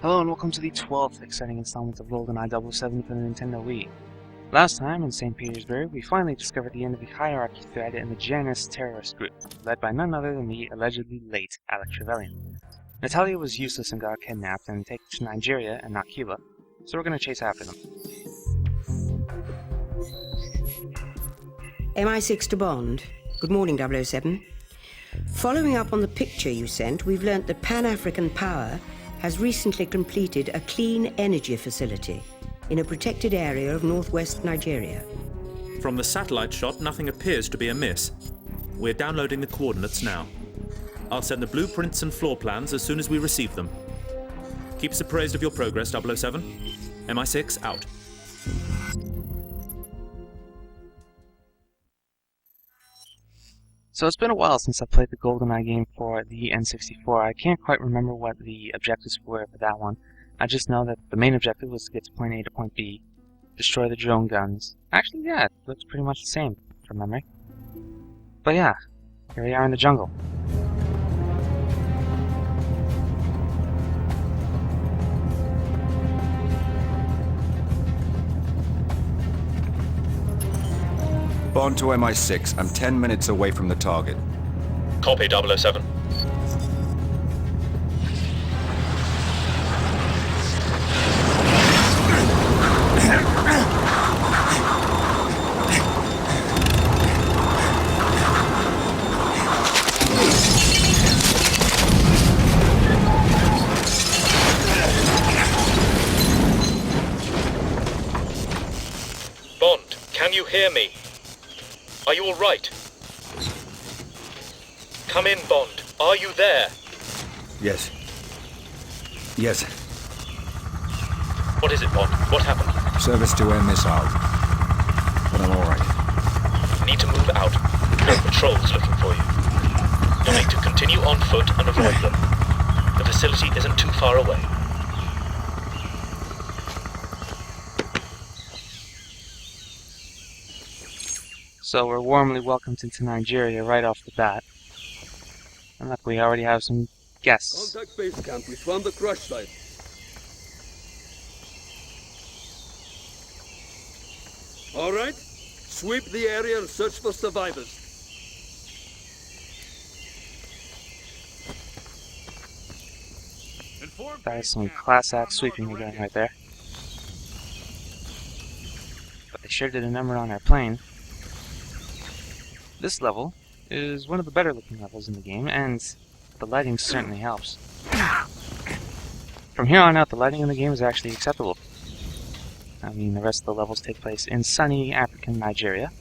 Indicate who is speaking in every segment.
Speaker 1: Hello and welcome to the 12th exciting installment of GoldenEye 007 for the Nintendo Wii. Last time, in St. Petersburg, we finally discovered the end of the hierarchy thread in the Janus terrorist group, led by none other than the allegedly late Alex Trevelyan. Natalia was useless and got kidnapped and taken to Nigeria and not Cuba, so we're going to chase after them.
Speaker 2: MI6 to Bond. Good morning, 007. Following up on the picture you sent, we've learnt that Pan-African Power has recently completed a clean energy facility in a protected area of northwest Nigeria.
Speaker 3: From the satellite shot, nothing appears to be amiss. We're downloading the coordinates now. I'll send the blueprints and floor plans as soon as we receive them. Keep us appraised of your progress, 007. MI6 out.
Speaker 1: So it's been a while since I played the GoldenEye game for the N64. I can't quite remember what the objectives were for that one. I just know that the main objective was to get to point A to point B, destroy the drone guns. Actually, yeah, it looks pretty much the same from memory. But yeah, here we are in the jungle.
Speaker 4: Bond to MI6. I'm 10 minutes away from the target.
Speaker 3: Copy, 007. Bond, can you hear me? Are you all right? Come in, Bond. Are you there?
Speaker 4: Yes. Yes.
Speaker 3: What is it, Bond? What happened?
Speaker 4: Service-to-air missile. But I'm all right.
Speaker 3: You need to move out. There are patrols looking for you. You'll need to continue on foot and avoid them. The facility isn't too far away.
Speaker 1: So we're warmly welcomed into Nigeria right off the bat. And look, we already have some guests.
Speaker 5: Contact base camp. We found the crash site. All right. Sweep the area and search for survivors.
Speaker 1: That is some class act sweeping we're doing right there. But they sure did a number on our plane. This level is one of the better looking levels in the game, and the lighting certainly helps. From here on out, the lighting in the game is actually acceptable. I mean, the rest of the levels take place in sunny African Nigeria.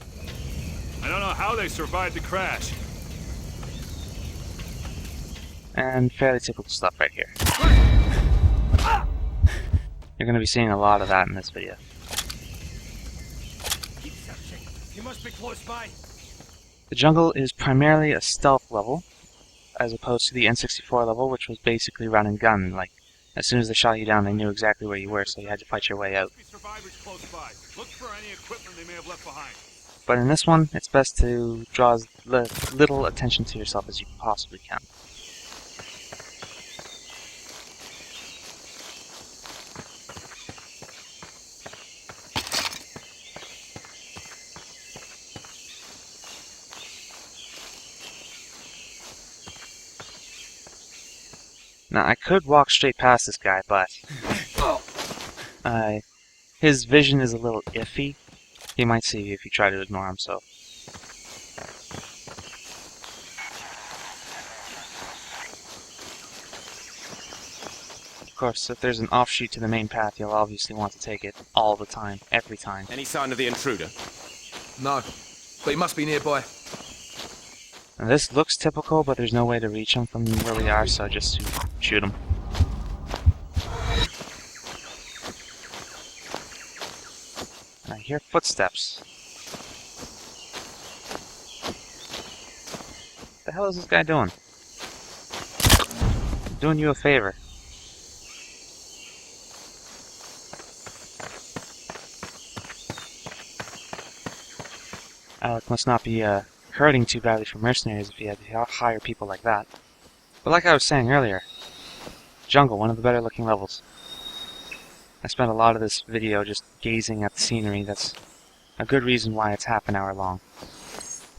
Speaker 6: I don't know how they survived the crash.
Speaker 1: And fairly typical stuff right here. You're going to be seeing a lot of that in this video.
Speaker 6: Keep searching. You must be close by.
Speaker 1: The jungle is primarily a stealth level, as opposed to the N64 level, which was basically run and gun. Like, as soon as they shot you down, they knew exactly where you were, so you had to fight your way out.
Speaker 6: Survivors close by. Look for any equipment they may have left behind.
Speaker 1: But in this one, it's best to draw as little attention to yourself as you possibly can. Now, I could walk straight past this guy, but his vision is a little iffy. He might see you if you try to ignore him, so. Of course, if there's an offshoot to the main path, you'll obviously want to take it all the time, every time.
Speaker 7: Any sign of the intruder? No, but he must be nearby.
Speaker 1: Now, this looks typical, but there's no way to reach him from where we are, so just shoot him. I hear footsteps. What the hell is this guy doing? I'm doing you a favor. Alec must not be hurting too badly for mercenaries if you had to hire people like that. But like I was saying earlier, jungle, one of the better looking levels. I spent a lot of this video just gazing at the scenery. That's a good reason why it's half an hour long.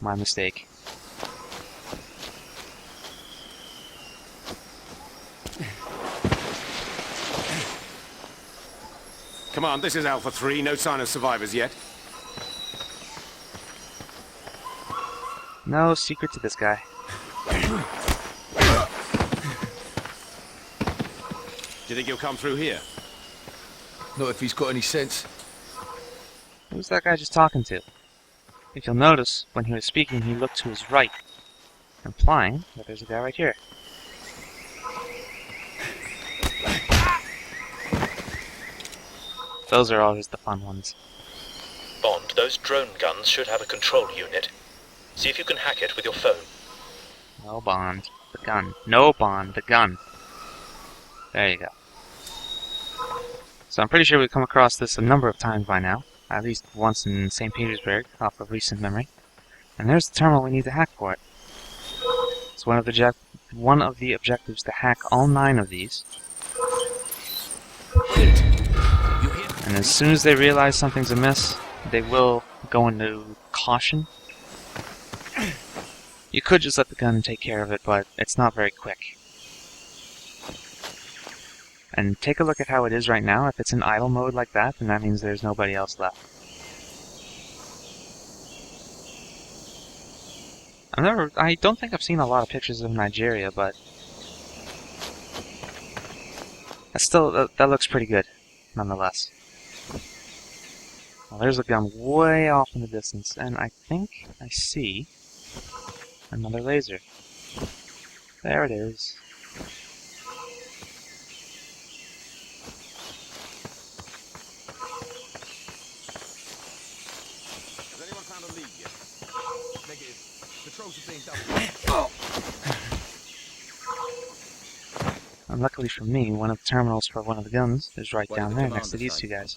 Speaker 1: My mistake.
Speaker 8: Come on, this is Alpha 3. No sign of survivors yet.
Speaker 1: No secret to this guy.
Speaker 8: Do you think he'll come through here?
Speaker 7: Not if he's got any sense.
Speaker 1: Who's that guy just talking to? If you'll notice, when he was speaking, he looked to his right, implying that there's a guy right here. Those are always the fun ones.
Speaker 3: Bond, those drone guns should have a control unit. See if you can hack it with your phone.
Speaker 1: No Bond, the gun. No Bond, the gun. There you go. So I'm pretty sure we've come across this a number of times by now. At least once in St. Petersburg, off of recent memory. And there's the terminal we need to hack for it. It's one of the objectives to hack all 9 of these. And as soon as they realize something's amiss, they will go into caution. You could just let the gun take care of it, but it's not very quick. And take a look at how it is right now. If it's in idle mode like that, then that means there's nobody else left. I don't think I've seen a lot of pictures of Nigeria, but that looks pretty good, nonetheless. Well, there's a gun way off in the distance, and I think I see another laser. There it is.
Speaker 8: Has anyone found a lead yet? Negative. Patrols are being done.
Speaker 1: And luckily for me, one of the terminals for one of the guns is right down there next to these two guys.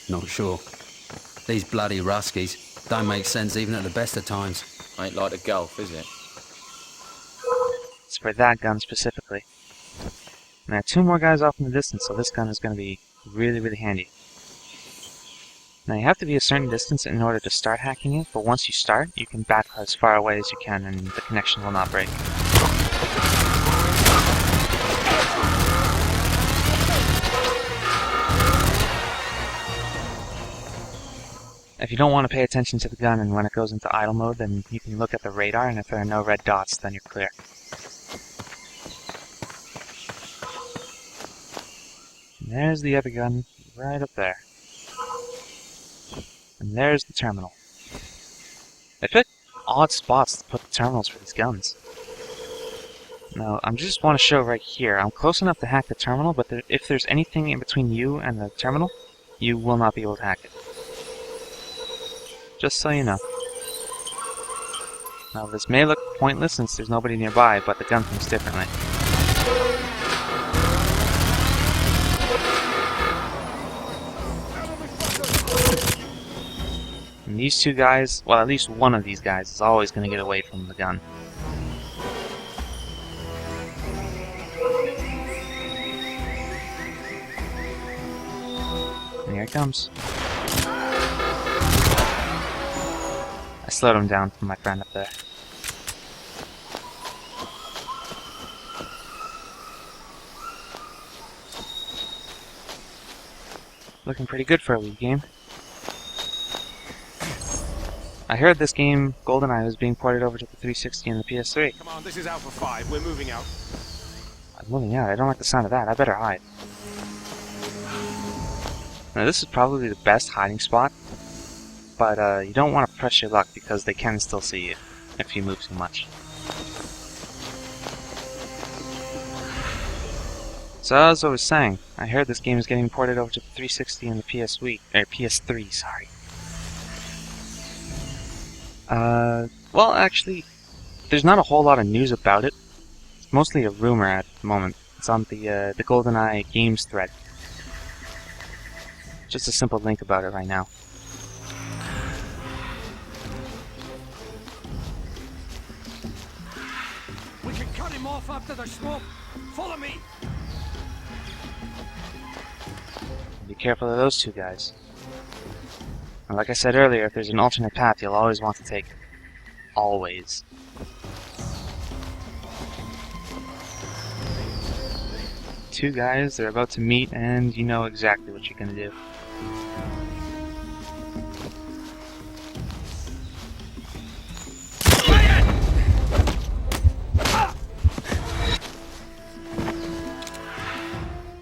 Speaker 9: Not sure. These bloody Ruskies don't make sense even at the best of times.
Speaker 10: Ain't like the Gulf, is it?
Speaker 1: It's for that gun specifically. And there are 2 more guys off in the distance, so this gun is going to be really, really handy. Now you have to be a certain distance in order to start hacking it, but once you start, you can back as far away as you can and the connection will not break. If you don't want to pay attention to the gun and when it goes into idle mode, then you can look at the radar, and if there are no red dots, then you're clear. And there's the other gun right up there. And there's the terminal. They picked odd spots to put the terminals for these guns. Now, I just want to show right here, I'm close enough to hack the terminal, but if there's anything in between you and the terminal, you will not be able to hack it. Just so you know. Now, this may look pointless since there's nobody nearby, but the gun thinks differently. And these 2 guys, well, at least one of these guys is always going to get away from the gun. And here it comes. I slowed him down for my friend up there. Looking pretty good for a league game. I heard this game, GoldenEye, was being ported over to the 360 and the PS3.
Speaker 8: Come on, this is Alpha 5. We're moving out.
Speaker 1: I'm moving out. I don't like the sound of that. I better hide. Now, this is probably the best hiding spot, but you don't want to press your luck because they can still see you if you move too much. So as I was saying, I heard this game is getting ported over to the 360 and the PS3, sorry. Well, actually, there's not a whole lot of news about it. It's mostly a rumor at the moment. It's on the GoldenEye games thread. Just a simple link about it right now.
Speaker 5: We can cut him off after the smoke. Follow me.
Speaker 1: be careful of those two guys. And like I said earlier, if there's an alternate path, you'll always want to take it. Always. Two guys, they're about to meet, and you know exactly what you're gonna do.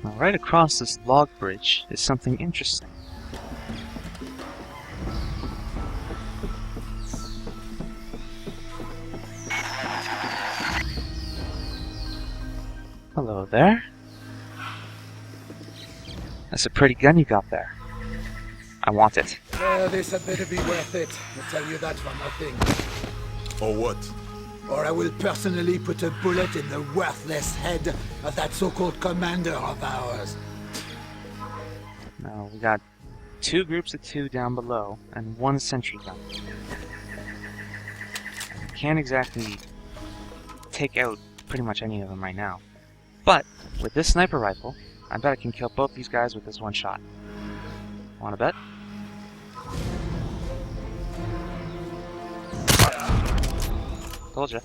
Speaker 1: Now, right across this log bridge is something interesting. Hello there. That's a pretty gun you got there. I want it.
Speaker 5: This had better be worth it. I'll tell you that for nothing.
Speaker 6: Or what?
Speaker 5: Or I will personally put a bullet in the worthless head of that so-called commander of ours.
Speaker 1: Now, we got 2 groups of 2 down below, and 1 sentry gun. Can't exactly take out pretty much any of them right now. But, with this sniper rifle, I bet I can kill both these guys with this one shot. Wanna bet? Told ya.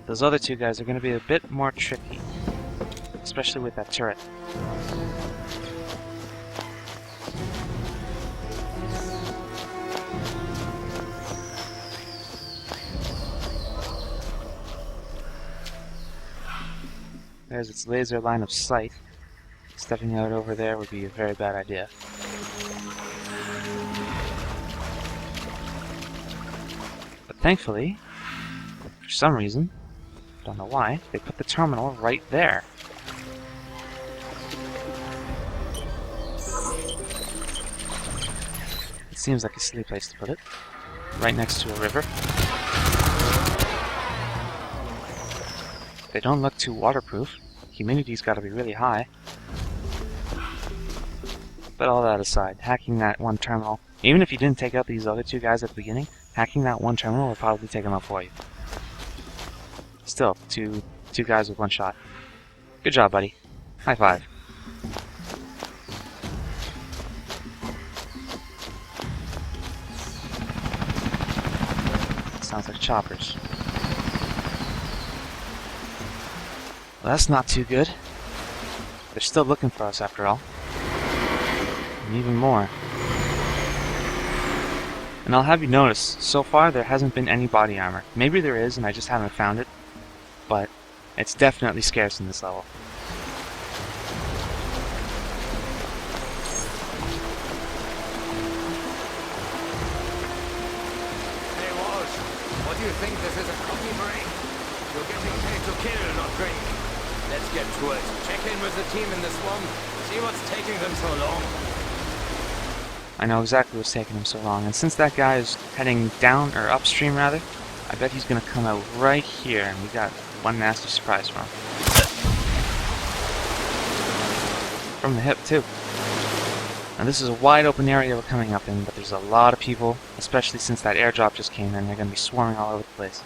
Speaker 1: Those other 2 guys are gonna be a bit more tricky. Especially with that turret. There's its laser line of sight. Stepping out over there would be a very bad idea. But thankfully, for some reason, don't know why, they put the terminal right there. It seems like a silly place to put it. Right next to a river. They don't look too waterproof. Humidity's gotta be really high. But all that aside, hacking that one terminal, even if you didn't take out these other 2 guys at the beginning, hacking that one terminal will probably take them out for you. Still, two guys with 1 shot. Good job, buddy. High five. Sounds like choppers. Well, that's not too good. They're still looking for us after all. And even more. And I'll have you notice, so far there hasn't been any body armor. Maybe there is and I just haven't found it, but it's definitely scarce in this level.
Speaker 8: Hey, Walsh, what do you think this is a coffee break? You're getting paid to kill, not drink. Let's get to it. Check in with the team in the swamp. See what's taking them so long.
Speaker 1: I know exactly what's taking him so long, and since that guy is heading down, or upstream rather, I bet he's gonna come out right here, and we got one nasty surprise for him. From the hip, too. Now this is a wide open area we're coming up in, but there's a lot of people, especially since that airdrop just came in, they're gonna be swarming all over the place.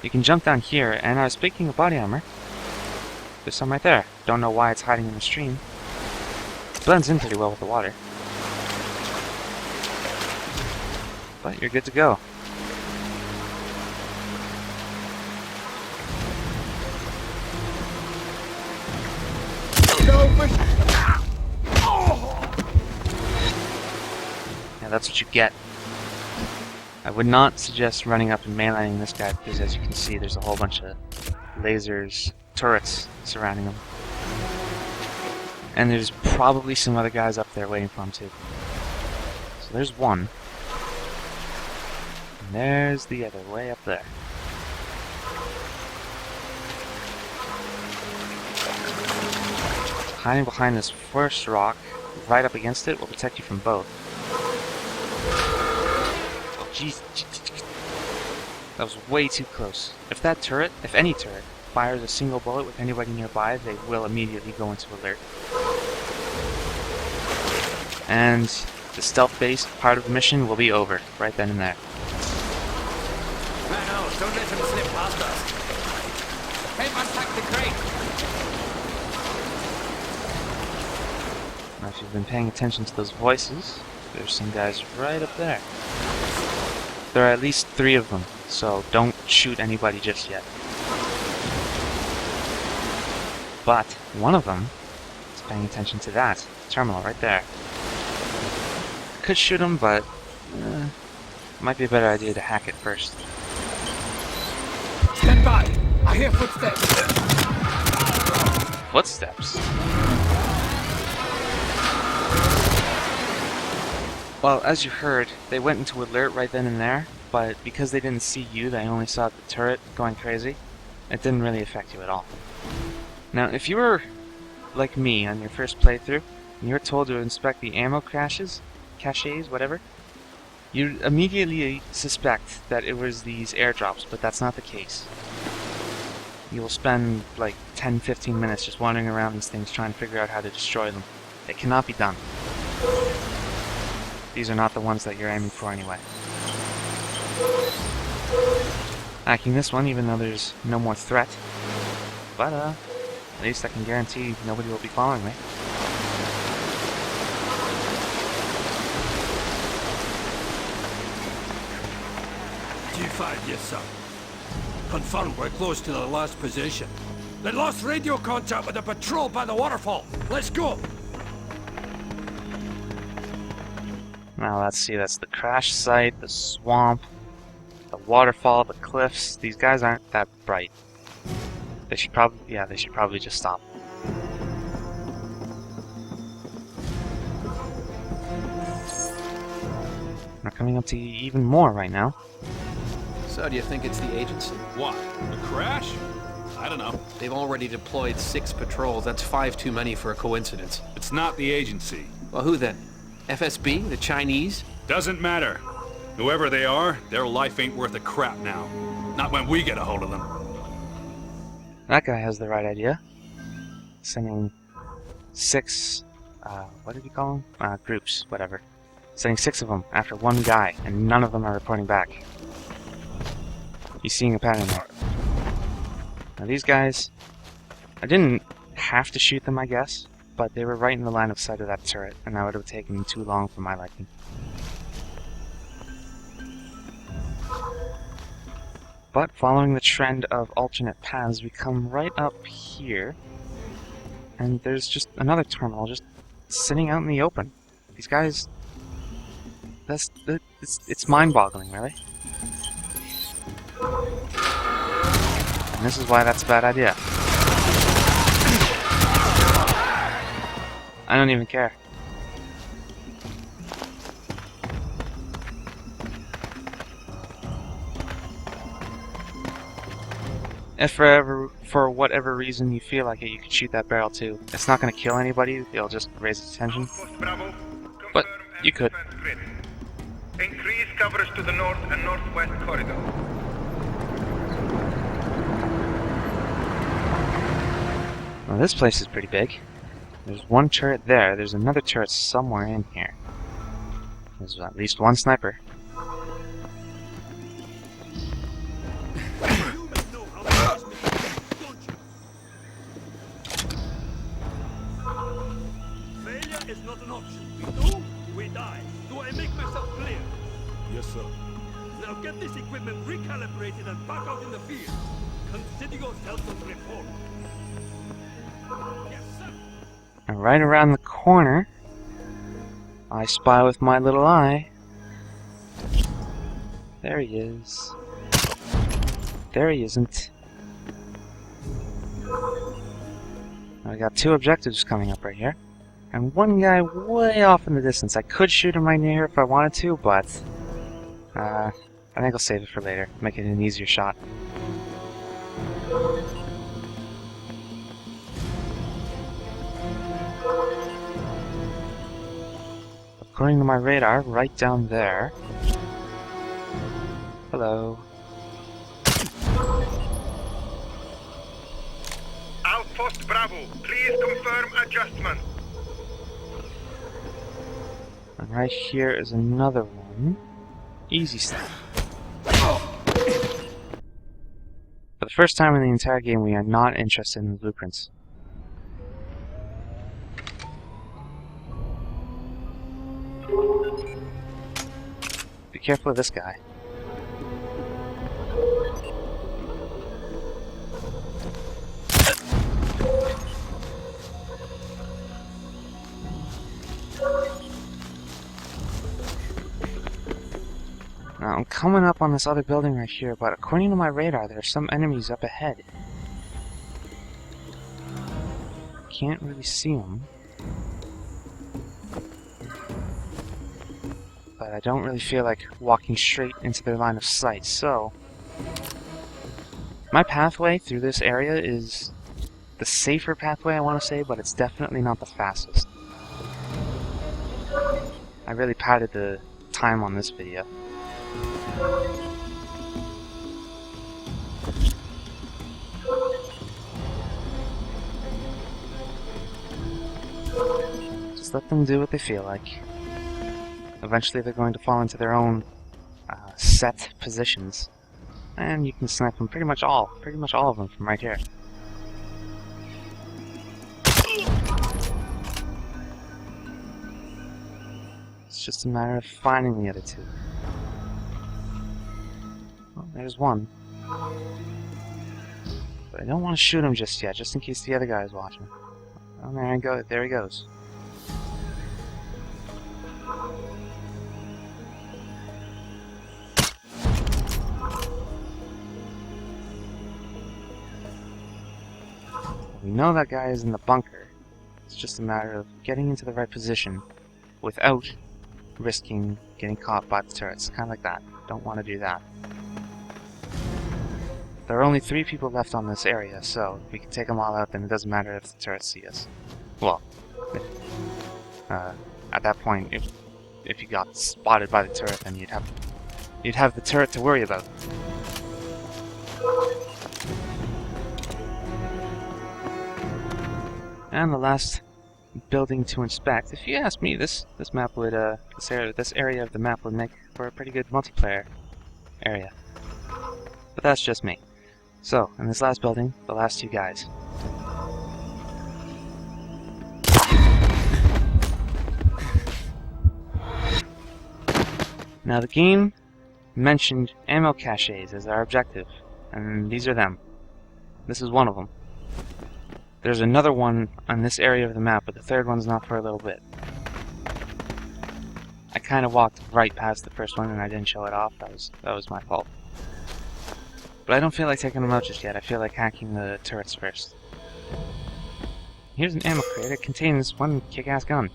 Speaker 1: You can jump down here, and speaking of body armor, there's some right there. Don't know why it's hiding in the stream. It blends in pretty well with the water. But you're good to go. Yeah, that's what you get. I would not suggest running up and meleeing this guy because, as you can see, there's a whole bunch of lasers, turrets surrounding him. And there's probably some other guys up there waiting for him too. So there's one. And there's the other way up there. Hiding behind this first rock, right up against it, will protect you from both. Oh, jeez. That was way too close. If that turret, if any turret, fires a single bullet with anybody nearby, they will immediately go into alert. And the stealth-based part of the mission will be over, right then and there.
Speaker 8: Man out, don't let him slip past us. Help unpack the crate.
Speaker 1: I've been paying attention to those voices. There's some guys right up there. There are at least 3 of them, so don't shoot anybody just yet. But one of them is paying attention to that terminal right there. Could shoot him, but it might be a better idea to hack it first.
Speaker 5: Stand by! I hear footsteps!
Speaker 1: Footsteps? Well, as you heard, they went into alert right then and there, but because they didn't see you, they only saw the turret going crazy. It didn't really affect you at all. Now, if you were like me on your first playthrough, and you were told to inspect the ammo caches, whatever, you'd immediately suspect that it was these airdrops, but that's not the case. You'll spend like 10-15 minutes just wandering around these things trying to figure out how to destroy them. It cannot be done. These are not the ones that you're aiming for anyway. Hacking this one even though there's no more threat. But at least I can guarantee nobody will be following me.
Speaker 6: G5, yes sir. Confirmed we're close to the last position. They lost radio contact with a patrol by the waterfall. Let's go!
Speaker 1: Now let's see, that's the crash site, the swamp, the waterfall, the cliffs. These guys aren't that bright. They should probably just stop. We're coming up to even more right now.
Speaker 7: So, do you think it's the agency?
Speaker 6: What? A crash? I don't know.
Speaker 7: They've already deployed 6 patrols. That's 5 too many for a coincidence.
Speaker 6: It's not the agency.
Speaker 7: Well, who then? FSB? The Chinese?
Speaker 6: Doesn't matter. Whoever they are, their life ain't worth a crap now. Not when we get a hold of them.
Speaker 1: That guy has the right idea. Sending 6, what did he call them? Groups, whatever. Sending 6 of them after one guy, and none of them are reporting back. He's seeing a pattern there. Now these guys, I didn't have to shoot them, I guess, but they were right in the line of sight of that turret, and that would have taken too long for my liking. But following the trend of alternate paths, we come right up here, and there's just another terminal just sitting out in the open. These guys, it's mind-boggling, really. And this is why that's a bad idea. I don't even care. If for whatever reason you feel like it, you could shoot that barrel too. It's not going to kill anybody, it'll just raise its attention. But you could.
Speaker 11: Increase coverage to the north and northwest corridor.
Speaker 1: Well, this place is pretty big. There's one turret there, there's another turret somewhere in here. There's at least one sniper.
Speaker 6: Failure is not an option. We do, we die. Do I make myself clear? Yes, sir. Now get this equipment recalibrated and back out in the field. Consider yourself on report. Yes, sir.
Speaker 1: And right around the corner, I spy with my little eye. There he is. There he isn't. I got 2 objectives coming up right here. And one guy way off in the distance. I could shoot him right near here if I wanted to, but I think I'll save it for later. Make it an easier shot. According to my radar, right down there. Hello.
Speaker 11: Outpost Bravo, please confirm adjustment.
Speaker 1: And right here is another one. Easy stuff. For the first time in the entire game, we are not interested in the blueprints. careful of this guy. Now, I'm coming up on this other building right here, but according to my radar, there are some enemies up ahead. Can't really see them. But I don't really feel like walking straight into their line of sight, so... my pathway through this area is the safer pathway, I want to say, but it's definitely not the fastest. I really padded the time on this video. Just let them do what they feel like. Eventually they're going to fall into their own set positions. And you can snipe them pretty much all of them from right here. It's just a matter of finding the other two. Well, there's one. But I don't want to shoot him just yet, just in case the other guy is watching. Oh, there he goes. We know that guy is in the bunker. It's just a matter of getting into the right position without risking getting caught by the turrets. Kind of like that. Don't want to do that. There are only 3 people left on this area, so if we can take them all out, then it doesn't matter if the turrets see us. Well, at that point, if you got spotted by the turret, then you'd have the turret to worry about. And the last building to inspect. If you ask me, this map would this area of the map would make for a pretty good multiplayer area. But that's just me. So, in this last building, the last 2 guys. Now the game mentioned ammo caches as our objective, and these are them. This is one of them. There's another one on this area of the map, but the third one's not for a little bit. I kind of walked right past the first one and I didn't show it off. That was my fault. But I don't feel like taking them out just yet. I feel like hacking the turrets first. Here's an ammo crate. It contains one kick-ass gun.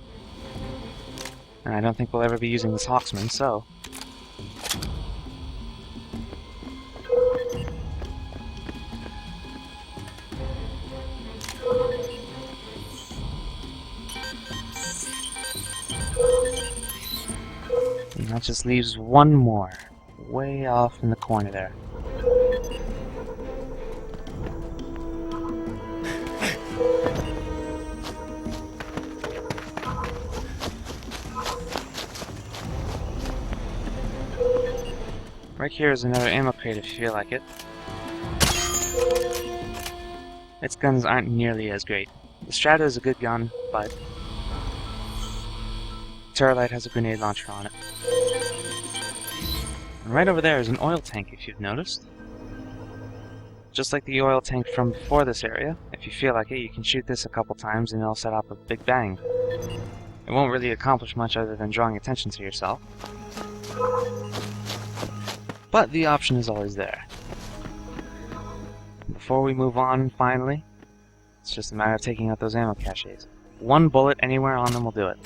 Speaker 1: And I don't think we'll ever be using this Hawksman, so... and that just leaves one more, way off in the corner there. Right here is another ammo crate if you feel like it. Its guns aren't nearly as great. The Strata is a good gun, but Terrorlight has a grenade launcher on it. And right over there is an oil tank, if you've noticed. Just like the oil tank from before this area, if you feel like it, you can shoot this a couple times and it'll set off a big bang. It won't really accomplish much other than drawing attention to yourself. But the option is always there. Before we move on, finally, it's just a matter of taking out those ammo caches. One bullet anywhere on them will do it.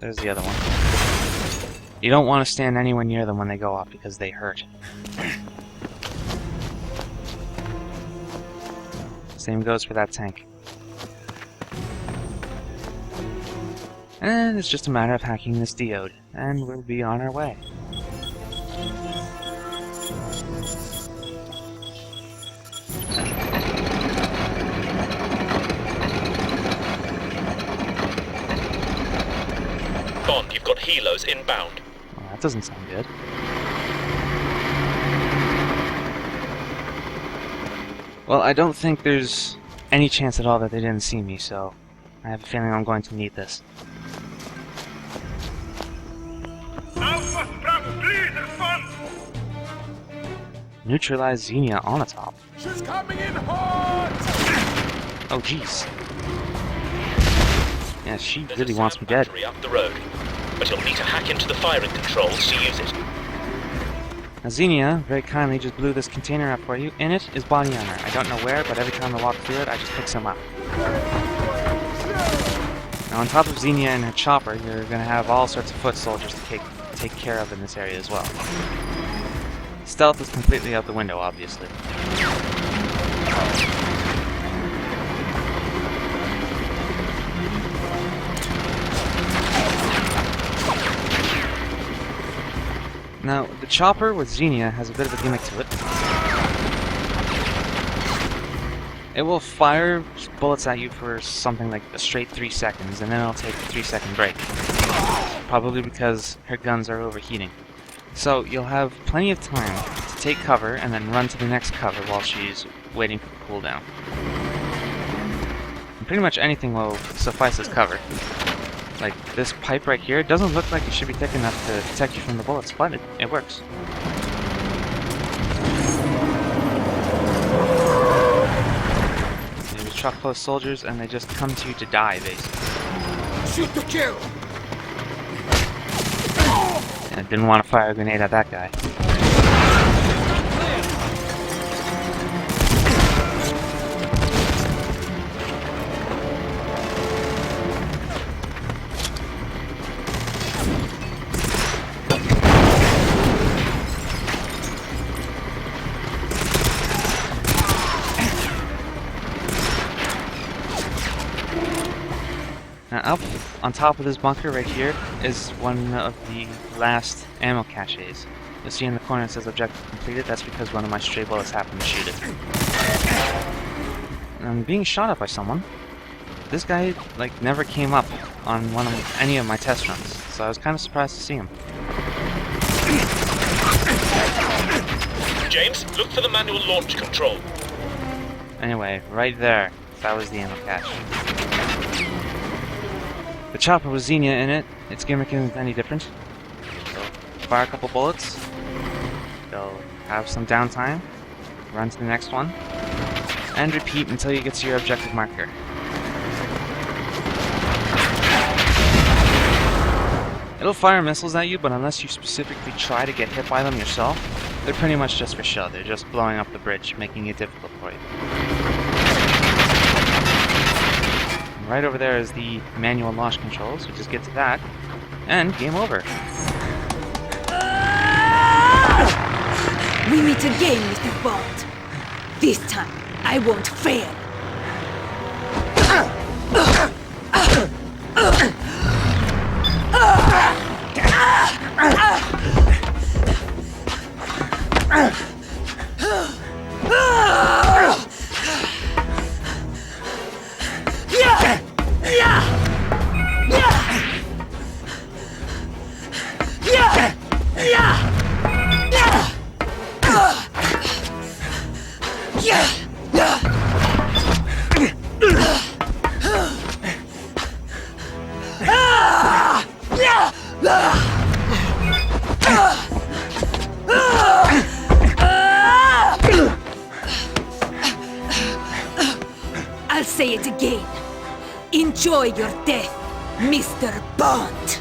Speaker 1: There's the other one. You don't want to stand anywhere near them when they go off because they hurt. Same goes for that tank. And it's just a matter of hacking this diode, and we'll be on our way.
Speaker 3: Bond, you've got helos inbound.
Speaker 1: Well, that doesn't sound good. Well, I don't think there's any chance at all that they didn't see me, so I have a feeling I'm going to need this.
Speaker 11: Outpost Bravo, please respond!
Speaker 1: Neutralize Xenia on the top.
Speaker 7: She's coming in hot!
Speaker 1: Oh jeez. Yeah, she really wants me dead.
Speaker 3: Up the road, but you'll need to hack into the firing controls to use it.
Speaker 1: Now Xenia very kindly just blew this container up for you. In it is body armor. I don't know where, but every time I walk through it, I just pick some up. Now on top of Xenia and her chopper, you're going to have all sorts of foot soldiers to take care of in this area as well. Stealth is completely out the window, obviously. Now, the chopper with Xenia has a bit of a gimmick to it. It will fire bullets at you for something like a straight 3 seconds, and then it'll take a 3-second break. Probably because her guns are overheating. So you'll have plenty of time to take cover and then run to the next cover while she's waiting for the cooldown. And pretty much anything will suffice as cover. Like this pipe right here, it doesn't look like it should be thick enough to protect you from the bullets, but it works. You just chock full of soldiers and they just come to you to die, basically.
Speaker 5: Shoot to kill!
Speaker 1: And I didn't want to fire a grenade at that guy. Now up on top of this bunker right here is one of the last ammo caches. You'll see in the corner it says objective completed. That's because one of my stray bullets happened to shoot it. And I'm being shot at by someone. This guy like never came up on any of my test runs, so I was kind of surprised to see him.
Speaker 3: James, look for the manual launch control.
Speaker 1: Anyway, right there, that was the ammo cache. The chopper with Xenia in it, its gimmick isn't any different. So, fire a couple bullets, they'll have some downtime, run to the next one, and repeat until you get to your objective marker. It'll fire missiles at you, but unless you specifically try to get hit by them yourself, they're pretty much just for show. They're just blowing up the bridge, making it difficult for you. Right over there is the manual launch controls, so just get to that, and game over.
Speaker 12: We meet again, Mr. Bond. This time, I won't fail. I'll say it again. Enjoy your death, Mr. Bond.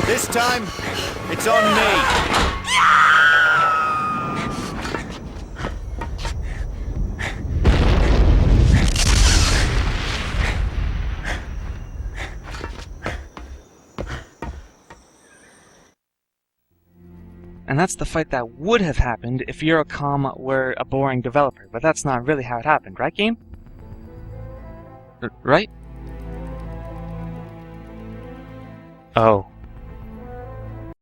Speaker 13: This time, it's on me.
Speaker 1: And that's the fight that would have happened if Eurocom were a boring developer, but that's not really how it happened, right, game? Right? Oh.